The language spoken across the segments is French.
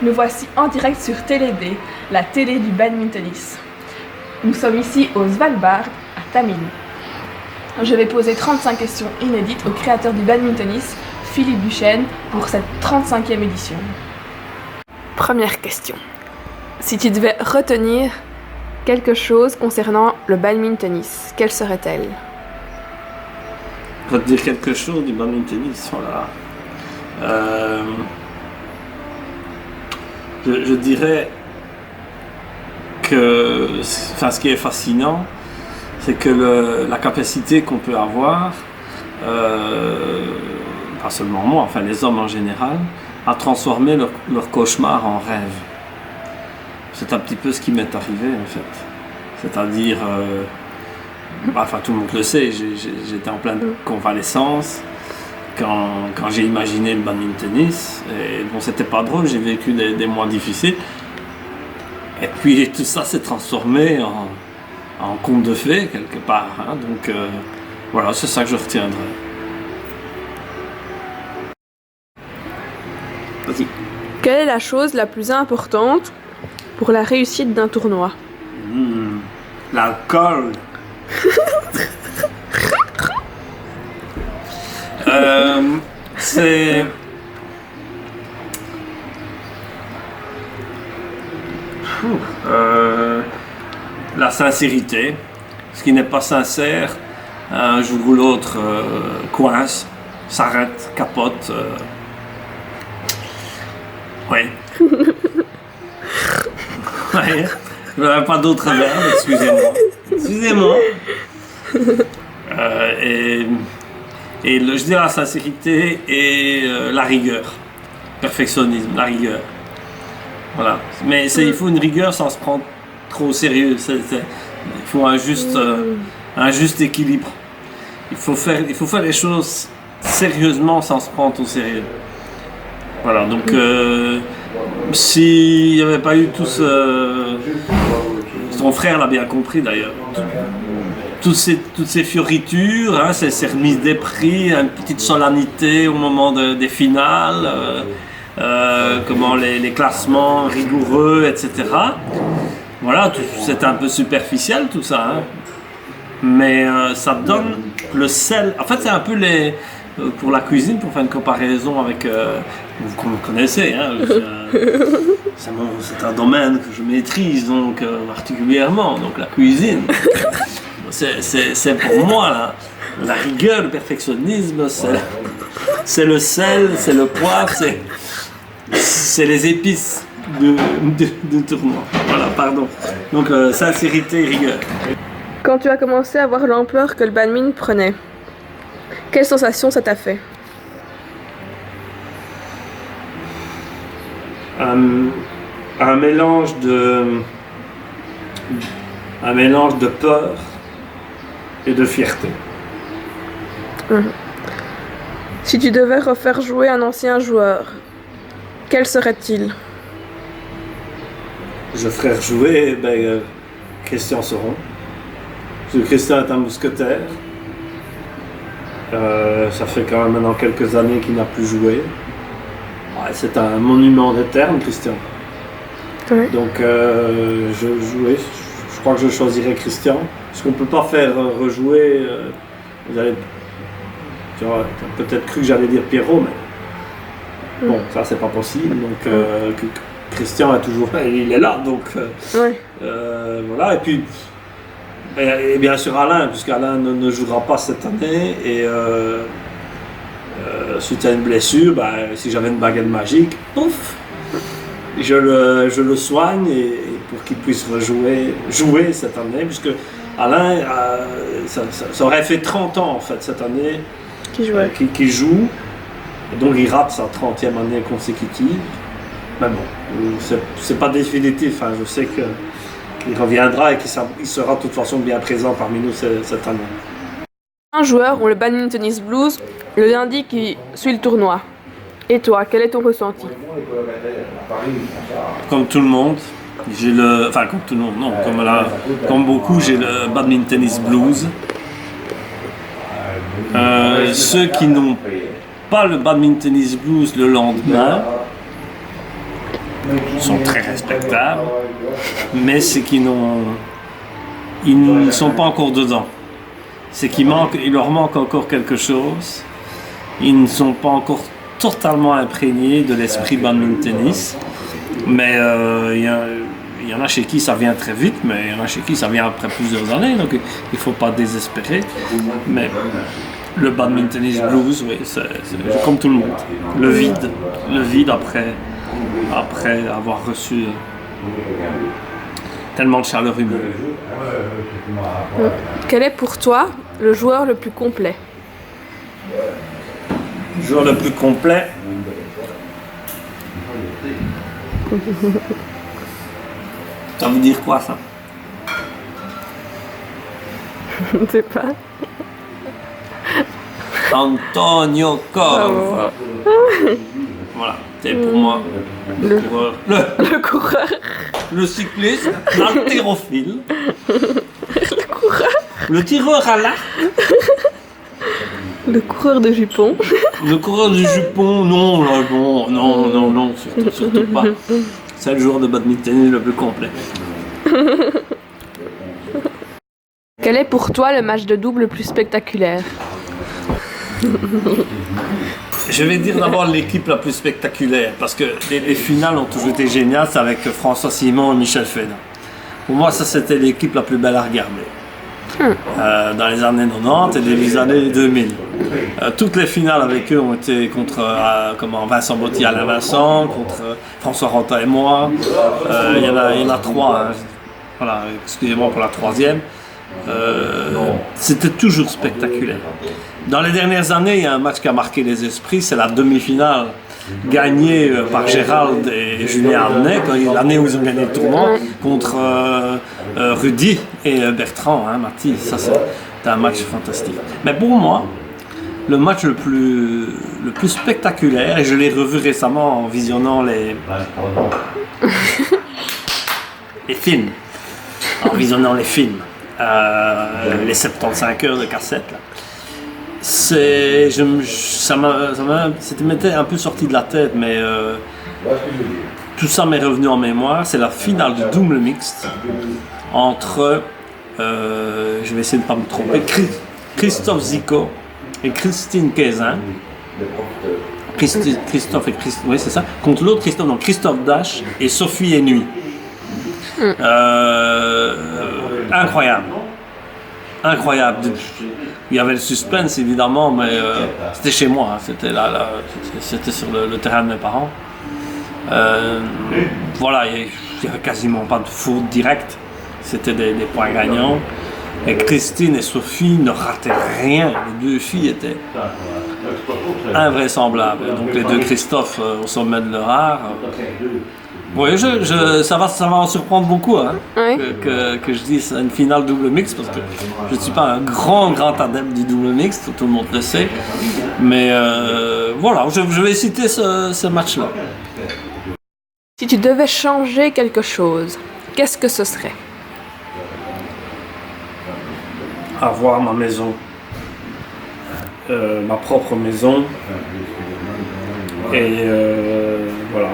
Nous voici en direct sur Télé-D, la télé du badmintonisme. Nous sommes ici au Svalbard, à Tallinn. Je vais poser 35 questions inédites au créateur du badmintonisme, Philippe Duchesne, pour cette 35e édition. Première question. Si tu devais retenir quelque chose concernant le badmintonisme, quelle serait-elle? Retenir quelque chose du badmintonisme, voilà. Je dirais que ce qui est fascinant, c'est que la capacité qu'on peut avoir, pas seulement moi, enfin les hommes en général, à transformer leur cauchemar en rêve. C'est un petit peu ce qui m'est arrivé en fait. C'est-à-dire, tout le monde le sait, j'étais en pleine convalescence quand j'ai imaginé le badmintonisme. Et bon, c'était pas drôle, j'ai vécu des mois difficiles. Et puis tout ça s'est transformé en conte de fées quelque part. Hein. Donc voilà, c'est ça que je retiendrai. Vas-y. Quelle est la chose la plus importante pour la réussite d'un tournoi? L'alcool. C'est... la sincérité. Ce qui n'est pas sincère, un jour ou l'autre coince, s'arrête, capote. Oui. Ouais. Je n'avais pas d'autre verbe, excusez-moi. Excusez-moi. Je dirais la sincérité et la rigueur. Perfectionnisme, la rigueur. Voilà. Mais il faut une rigueur sans se prendre trop au sérieux. Il faut un juste équilibre. Il faut faire les choses sérieusement sans se prendre au sérieux. Voilà, donc s'il n'y avait pas eu tout son frère l'a bien compris d'ailleurs, toutes ces fioritures, hein, ces remises des prix, une petite solennité au moment des finales, comment les classements rigoureux, etc. Voilà, c'est un peu superficiel tout ça, hein. Mais ça donne le sel. En fait, c'est un peu pour la cuisine, pour faire une comparaison avec... vous me connaissez, hein, c'est un domaine que je maîtrise donc particulièrement, donc la cuisine. C'est pour moi la rigueur, le perfectionnisme, c'est le sel, c'est le poivre, c'est les épices de tournoi. Voilà, pardon. Donc sincérité et rigueur. Quand tu as commencé à voir l'ampleur que le badminton prenait, quelle sensation ça t'a fait? Un mélange de peur et de fierté. Si tu devais refaire jouer un ancien joueur, quel serait-il? Je ferais jouer Christian Soron. Parce que Christian est un mousquetaire. Ça fait quand même maintenant quelques années qu'il n'a plus joué. Ouais, c'est un monument des termes, Christian. Oui. Donc je crois que je choisirais Christian. Parce qu'on ne peut pas faire rejouer. Tu vois, peut-être cru que j'allais dire Pierrot, mais bon, ça c'est pas possible. Donc Christian est toujours là, il est là. Donc voilà. Et puis et bien sûr Alain, puisqu'Alain ne jouera pas cette année. Et suite à une blessure, si j'avais une baguette magique, pouf, je le soigne et pour qu'il puisse jouer cette année, puisque Alain, ça aurait fait 30 ans en fait cette année qu'il joue, et donc il rate sa 30e année consécutive. Mais bon, c'est pas définitif, hein. Je sais qu'il reviendra et qu'il sera de toute façon bien présent parmi nous cette année. Un joueur ont le badmintonist blues le lundi qui suit le tournoi. Et toi, quel est ton ressenti? Comme tout le monde, comme tout le monde, non, comme beaucoup, j'ai le badmintonist blues. Ceux qui n'ont pas le badmintonist blues le lendemain, sont très respectables, mais c'est ils ne sont pas encore dedans. C'est il leur manque encore quelque chose. Ils ne sont pas encore totalement imprégnés de l'esprit badmintoniste, mais il y en a chez qui ça vient très vite, mais il y en a chez qui ça vient après plusieurs années, donc il ne faut pas désespérer. Mais le badmintonist blues, oui, c'est comme tout le monde. Le vide après avoir reçu tellement de chaleur humaine. Quel est pour toi le joueur le plus complet? Le joueur le plus complet. Ça veut dire quoi ça? Je ne sais pas. Antonio Corvo. Voilà, c'est pour moi Le coureur. le cycliste, l'haltérophile, Le coureur. le tireur à l'arc, Le coureur de jupons. le coureur du jupon. Non, surtout pas. C'est le joueur de badminton le plus complet. Quel est pour toi le match de double le plus spectaculaire? Je vais dire d'abord l'équipe la plus spectaculaire, parce que les finales ont toujours été géniales, c'est avec François Simon et Michel Fédin. Pour moi, ça c'était l'équipe la plus belle à regarder. Dans les années 90 et les années 2000. Toutes les finales avec eux ont été contre Vincent Botti, Alain Vincent, contre François Rota et moi. Il y en a trois. Hein. Voilà, excusez-moi pour la troisième. C'était toujours spectaculaire. Dans les dernières années, il y a un match qui a marqué les esprits, c'est la demi-finale gagnée par Gérald et Julien Arnay, l'année où ils ont gagné le tournoi, contre Rudy et Bertrand, hein, Mathis. Ça, c'était un match fantastique. Mais pour moi, le match le plus spectaculaire, et je l'ai revu récemment en visionnant les films, les 75 heures de cassette, là. C'était m'était un peu sorti de la tête, mais tout ça m'est revenu en mémoire. C'est la finale du double mixte entre, je vais essayer de ne pas me tromper, Christophe Zico et Christine Caisin. Christophe et Christine, oui c'est ça, contre l'autre Christophe, donc Christophe Dash et Sophie Hennuy. Incroyable. Il y avait le suspense évidemment, mais c'était chez moi, hein. C'était sur le terrain de mes parents. Voilà, il n'y avait quasiment pas de faute directe, c'était des points gagnants. Et Christine et Sophie ne rataient rien, les deux filles étaient invraisemblables. Donc les deux Christophe au sommet de leur art. Oui, ça va en surprendre beaucoup, hein, Oui. que je dise une finale double mix, parce que je ne suis pas un grand adepte du double mix, tout le monde le sait. Mais voilà, je vais citer ce match-là. Si tu devais changer quelque chose, qu'est-ce que ce serait? Avoir ma maison, ma propre maison, et voilà.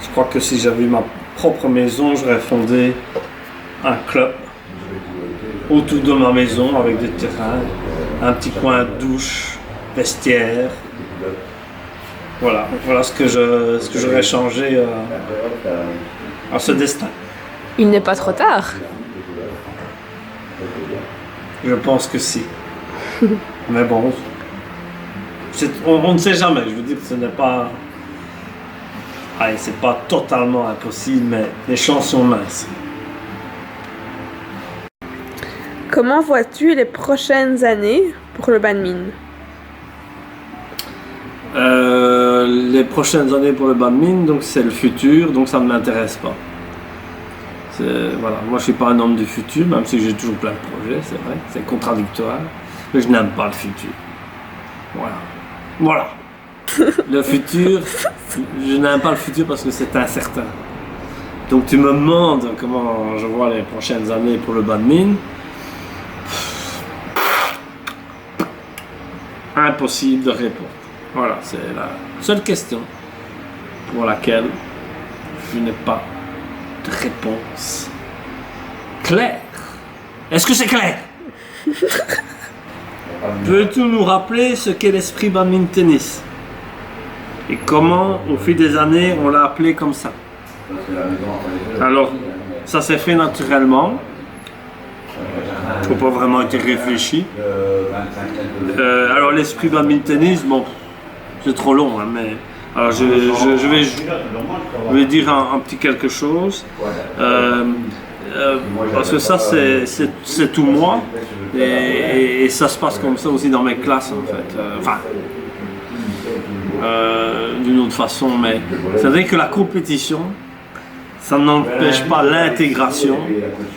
Je crois que si j'avais eu ma propre maison, j'aurais fondé un club autour de ma maison avec des terrains, un petit coin de douche, vestiaire. Voilà ce que j'aurais changé à ce destin. Il n'est pas trop tard. Je pense que si. Mais bon, on ne sait jamais. Je veux dire que ce n'est pas... Allez, c'est pas totalement impossible, mais les chances sont minces. Comment vois-tu les prochaines années pour le badminton? Les prochaines années pour le badminton, donc c'est le futur, donc ça ne m'intéresse pas. Voilà. Moi je suis pas un homme du futur, même si j'ai toujours plein de projets, c'est vrai, c'est contradictoire, mais je n'aime pas le futur. Voilà. Le futur, je n'aime pas le futur parce que c'est incertain. Donc tu me demandes comment je vois les prochaines années pour le badminton. Impossible de répondre. Voilà, c'est la seule question. pour laquelle je n'ai pas de réponse claire. Est-ce que c'est clair? Peux-tu nous rappeler ce qu'est l'esprit badmintoniste et comment, au fil des années, on l'a appelé comme ça? Alors, ça s'est fait naturellement. Il ne faut pas vraiment être réfléchi. Alors, l'esprit badmintoniste, bon, c'est trop long, hein, mais alors je vais dire un petit quelque chose. Parce que ça, c'est tout moi. Et ça se passe comme ça aussi dans mes classes, en fait. D'une autre façon, mais c'est-à-dire que la compétition, ça n'empêche pas l'intégration,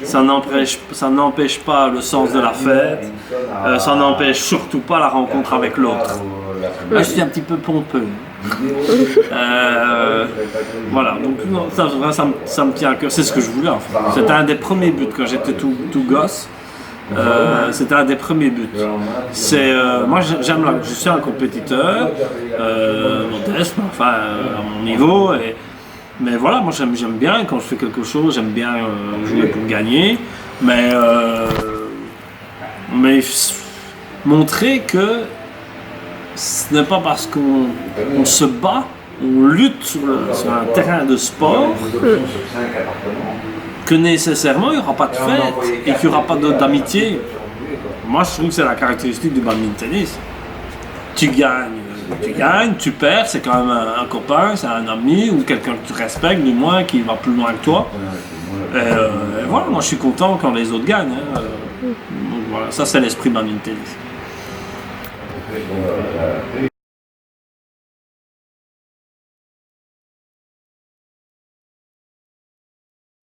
ça n'empêche pas le sens de la fête, ça n'empêche surtout pas la rencontre avec l'autre. Là, je suis un petit peu pompeux. Voilà, donc non, ça me tient à cœur, c'est ce que je voulais en fait. C'était un des premiers buts quand j'étais tout gosse. C'était un des premiers buts. Moi je suis un compétiteur, modeste, enfin à mon niveau. Mais voilà, moi j'aime bien quand je fais quelque chose, j'aime bien jouer pour gagner. Mais montrer que ce n'est pas parce qu'on se bat, on lutte sur un terrain de sport que nécessairement il n'y aura pas de fête et qu'il n'y aura pas d'amitié. Moi je trouve que c'est la caractéristique du badmintoniste. Tu gagnes, tu perds, c'est quand même un copain, c'est un ami ou quelqu'un que tu respectes du moins, qui va plus loin que toi. Et voilà, moi je suis content quand les autres gagnent. Donc voilà, ça c'est l'esprit badmintoniste.